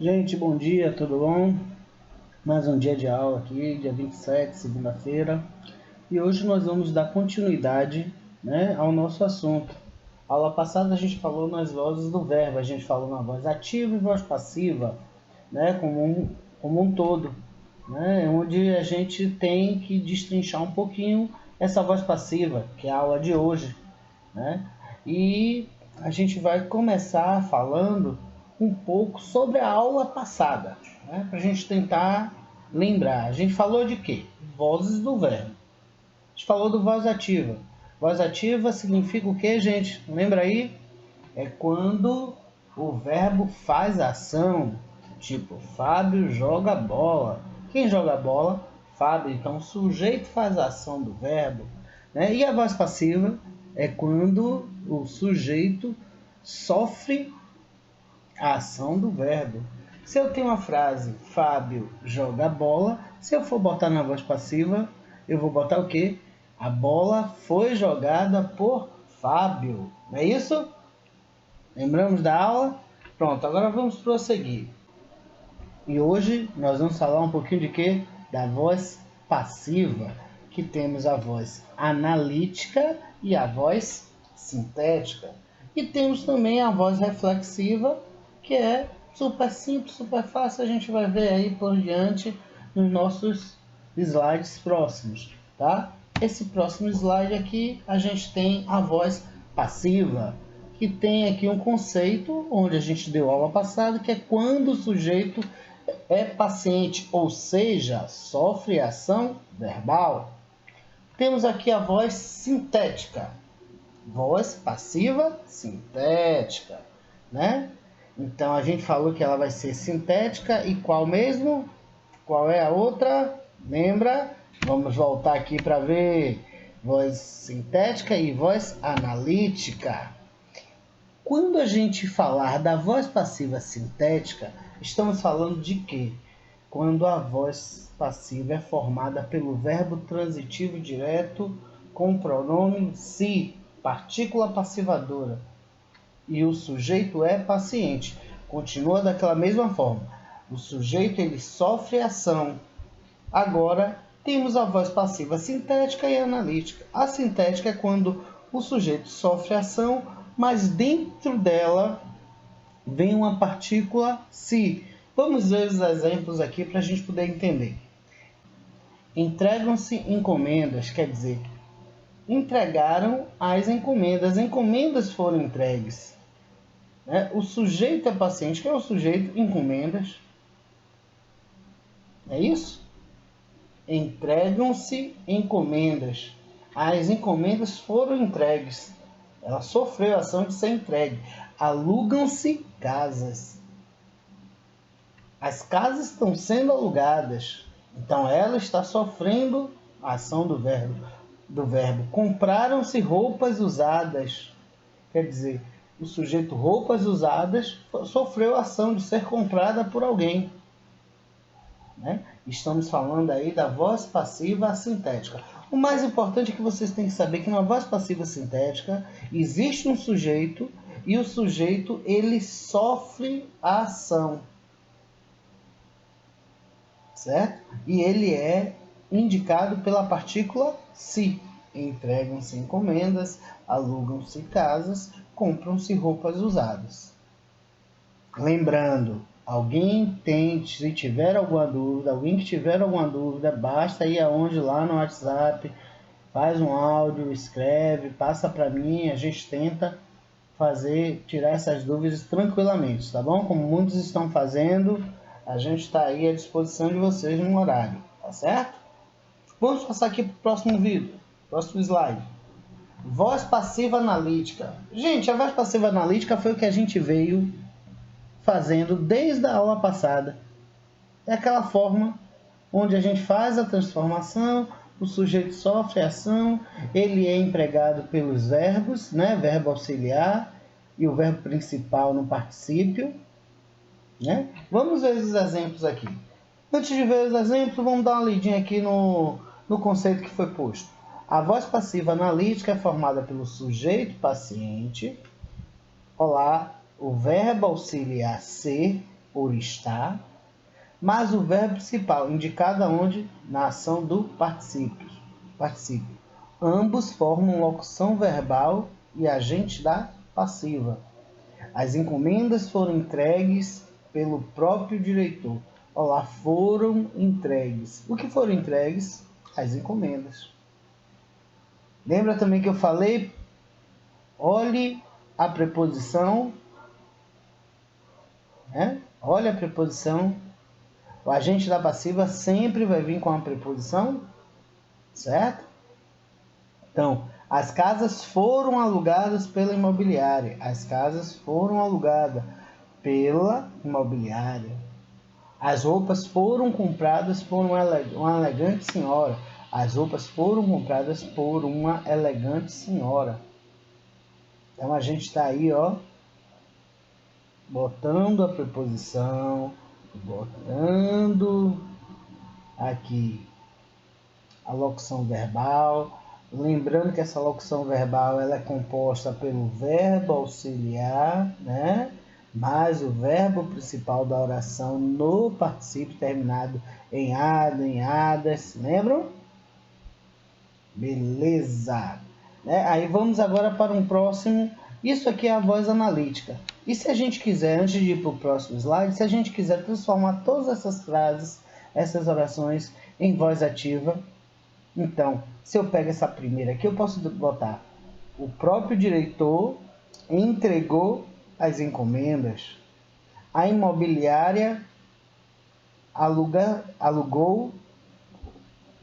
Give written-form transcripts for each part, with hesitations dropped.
Gente, bom dia, tudo bom? Mais um dia de aula aqui, dia 27, segunda-feira. E hoje nós vamos dar continuidade, ao nosso assunto. Aula passada a gente falou nas vozes do verbo, a gente falou na voz ativa e voz passiva, como um todo, onde a gente tem que destrinchar um pouquinho essa voz passiva, que é a aula de hoje, né? E a gente vai começar falando um pouco sobre a aula passada, para a gente tentar lembrar. A gente falou de quê? Vozes do verbo. A gente falou do voz ativa. Voz ativa significa o quê, gente? Lembra aí? É quando o verbo faz a ação, tipo, Fábio joga bola. Quem joga bola? Fábio. Então, o sujeito faz a ação do verbo. E a voz passiva é quando o sujeito sofre a ação do verbo. Se eu tenho uma frase, Fábio joga bola, se eu for botar na voz passiva, eu vou botar o quê? A bola foi jogada por Fábio. Não é isso? Lembramos da aula? Pronto, agora vamos prosseguir. E hoje nós vamos falar um pouquinho de quê? Da voz passiva, que temos a voz analítica e a voz sintética. E temos também a voz reflexiva, que é super simples, super fácil, a gente vai ver aí por diante nos nossos slides próximos, tá? Esse próximo slide aqui, a gente tem a voz passiva, que tem aqui um conceito, onde a gente deu aula passada, que é quando o sujeito é paciente, ou seja, sofre ação verbal. Temos aqui a voz sintética, voz passiva sintética, né? Então a gente falou que ela vai ser sintética e qual mesmo? Qual é a outra? Lembra? Vamos voltar aqui para ver. Voz sintética e voz analítica. Quando a gente falar da voz passiva sintética, estamos falando de quê? Quando a voz passiva é formada pelo verbo transitivo direto com o pronome se, partícula passivadora, e o sujeito é paciente. Continua daquela mesma forma. O sujeito ele sofre ação. Agora temos a voz passiva sintética e analítica. A sintética é quando o sujeito sofre ação, mas dentro dela vem uma partícula se. Vamos ver os exemplos aqui para a gente poder entender. Entregam-se encomendas, quer dizer, entregaram as encomendas. As encomendas foram entregues. O sujeito é paciente. Quem é o sujeito? Encomendas. É isso? Entregam-se encomendas. As encomendas foram entregues. Ela sofreu a ação de ser entregue. Alugam-se casas. As casas estão sendo alugadas. Então ela está sofrendo a ação do verbo. Compraram-se roupas usadas. Quer dizer, o sujeito roupas usadas sofreu a ação de ser comprada por alguém. Estamos falando aí da voz passiva sintética. O mais importante é que vocês têm que saber que na voz passiva sintética existe um sujeito e o sujeito ele sofre a ação, certo? E ele é indicado pela partícula se. Entregam-se encomendas, alugam-se casas, compram-se roupas usadas. Lembrando, se tiver alguma dúvida, alguém que tiver alguma dúvida, basta ir aonde lá no WhatsApp, faz um áudio, escreve, passa para mim, a gente tenta tirar essas dúvidas tranquilamente, tá bom? Como muitos estão fazendo, a gente está aí à disposição de vocês no horário, tá certo? Vamos passar aqui para o próximo vídeo, próximo slide. Voz passiva analítica. Gente, a voz passiva analítica foi o que a gente veio fazendo desde a aula passada. É aquela forma onde a gente faz a transformação, o sujeito sofre a ação, ele é empregado pelos verbos, verbo auxiliar e o verbo principal no particípio. Vamos ver os exemplos aqui. Antes de ver os exemplos, vamos dar uma lidinha aqui no conceito que foi posto. A voz passiva analítica é formada pelo sujeito paciente, o verbo auxiliar ser por estar, mas o verbo principal, indicado aonde? Na ação do particípio. Ambos formam locução verbal e agente da passiva. As encomendas foram entregues pelo próprio diretor. Olá, foram entregues. O que foram entregues? As encomendas. Lembra também que eu falei? Olhe a preposição, né? Olhe a preposição. O agente da passiva sempre vai vir com a preposição, certo? Então, as casas foram alugadas pela imobiliária. As casas foram alugadas pela imobiliária. As roupas foram compradas por uma elegante senhora. As roupas foram compradas por uma elegante senhora. Então, a gente está aí, ó, botando a preposição, botando aqui a locução verbal. Lembrando que essa locução verbal ela é composta pelo verbo auxiliar, né? Mais o verbo principal da oração no particípio terminado em -ado, em -adas. Lembram? Beleza! Aí vamos agora para um próximo. Isso aqui é a voz analítica. E se a gente quiser, antes de ir para o próximo slide, se a gente quiser transformar todas essas frases, essas orações em voz ativa, então, se eu pego essa primeira aqui, eu posso botar: o próprio diretor entregou as encomendas. A imobiliária alugou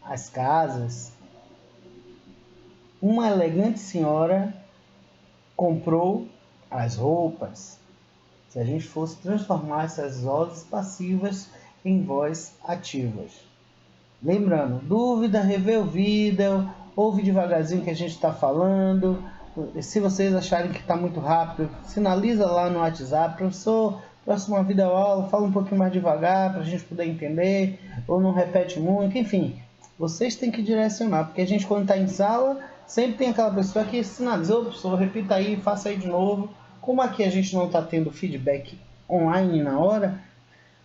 as casas. Uma elegante senhora comprou as roupas. Se a gente fosse transformar essas vozes passivas em vozes ativas. Lembrando, dúvida, rever o vídeo, ouve devagarzinho que a gente está falando. Se vocês acharem que está muito rápido, sinaliza lá no WhatsApp: professor, próxima videoaula, fala um pouquinho mais devagar para a gente poder entender, ou não repete muito, enfim. Vocês têm que direcionar, porque a gente quando está em sala, sempre tem aquela pessoa que sinalizou: professor, repita aí, faça aí de novo. Como aqui a gente não está tendo feedback online na hora,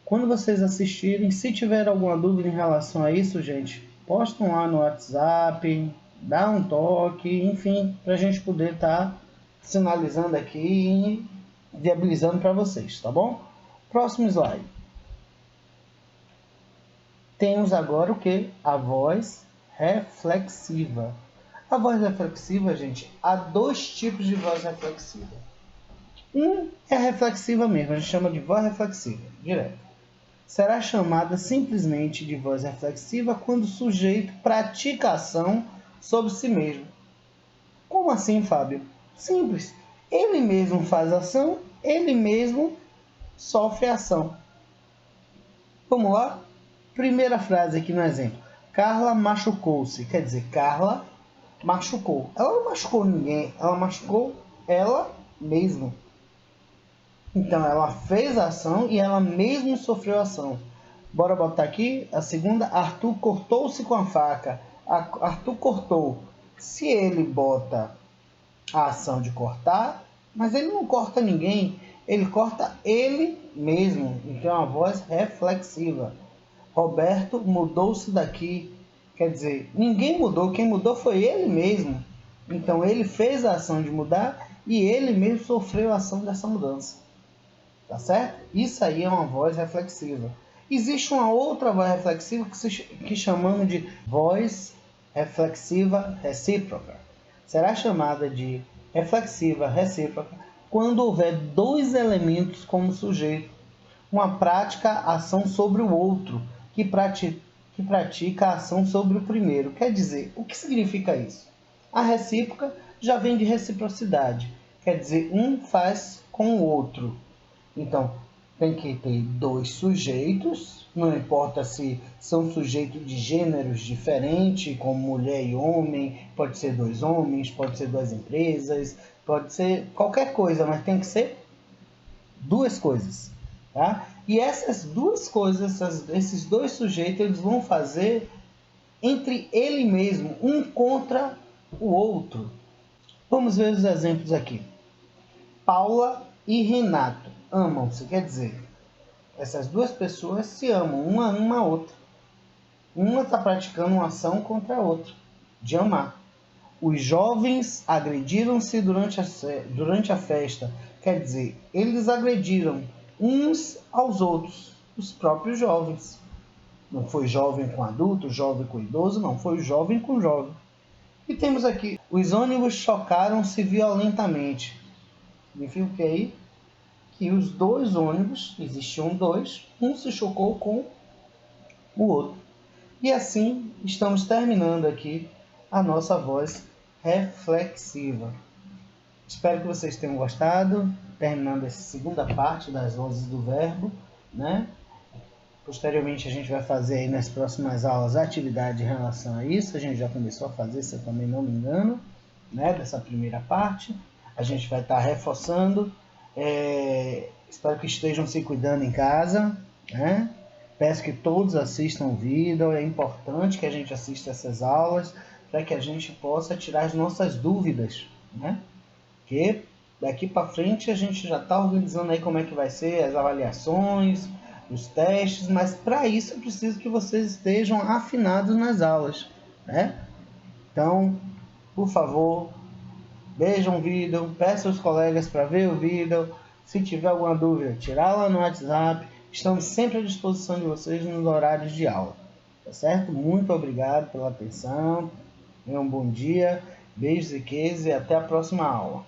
quando vocês assistirem, se tiver alguma dúvida em relação a isso, gente, postam lá no WhatsApp, dá um toque, enfim, para a gente poder estar sinalizando aqui e viabilizando para vocês, tá bom? Próximo slide. Temos agora o que? A voz reflexiva. A voz reflexiva, gente, há dois tipos de voz reflexiva. Um é reflexiva mesmo, a gente chama de voz reflexiva, direto. Será chamada simplesmente de voz reflexiva quando o sujeito pratica ação sobre si mesmo. Como assim, Fábio? Simples. Ele mesmo faz ação, ele mesmo sofre ação. Vamos lá? Primeira frase aqui no exemplo. Carla machucou-se. Quer dizer, Carla machucou. Ela não machucou ninguém, ela machucou ela mesma. Então, ela fez a ação e ela mesmo sofreu a ação. Bora botar aqui a segunda. Arthur cortou-se com a faca. Arthur cortou. Se ele bota a ação de cortar, mas ele não corta ninguém, ele corta ele mesmo. Então, é uma voz reflexiva. Roberto mudou-se daqui. Quer dizer, ninguém mudou, quem mudou foi ele mesmo. Então, ele fez a ação de mudar e ele mesmo sofreu a ação dessa mudança. Tá certo? Isso aí é uma voz reflexiva. Existe uma outra voz reflexiva que chamamos de voz reflexiva recíproca. Será chamada de reflexiva recíproca quando houver dois elementos como sujeito, uma prática ação sobre o outro, que pratica a ação sobre o primeiro. Quer dizer, o que significa isso? A recíproca já vem de reciprocidade, quer dizer, um faz com o outro. Então, tem que ter dois sujeitos, não importa se são sujeitos de gêneros diferentes, como mulher e homem, pode ser dois homens, pode ser duas empresas, pode ser qualquer coisa, mas tem que ser duas coisas, tá? E essas duas coisas, esses dois sujeitos, eles vão fazer entre ele mesmo, um contra o outro. Vamos ver os exemplos aqui. Paula e Renato amam-se, quer dizer, Essas duas pessoas se amam, uma ama a outra. Uma está praticando uma ação contra a outra, de amar. Os jovens agrediram-se durante a festa. Quer dizer, eles agrediram uns aos outros, os próprios jovens. Não foi jovem com adulto, jovem com idoso, não. Foi jovem com jovem. E temos aqui, os ônibus chocaram-se violentamente. Significa o que aí? Que os dois ônibus, existiam dois, um se chocou com o outro. E assim estamos terminando aqui a nossa voz reflexiva. Espero que vocês tenham gostado, terminando essa segunda parte das vozes do verbo, né? Posteriormente a gente vai fazer aí nas próximas aulas atividade em relação a isso. A gente já começou a fazer, se eu também não me engano, né? Dessa primeira parte. A gente vai estar reforçando. Espero que estejam se cuidando em casa, né? Peço que todos assistam o vídeo. É importante que a gente assista essas aulas para que a gente possa tirar as nossas dúvidas, né? Porque daqui para frente a gente já está organizando aí como é que vai ser as avaliações, os testes, mas para isso eu preciso que vocês estejam afinados nas aulas, né? Então, por favor, vejam o vídeo, peçam aos colegas para ver o vídeo. Se tiver alguma dúvida, tirar lá no WhatsApp. Estamos sempre à disposição de vocês nos horários de aula, tá certo? Muito obrigado pela atenção. Tenham um bom dia, beijos e queijos e até a próxima aula.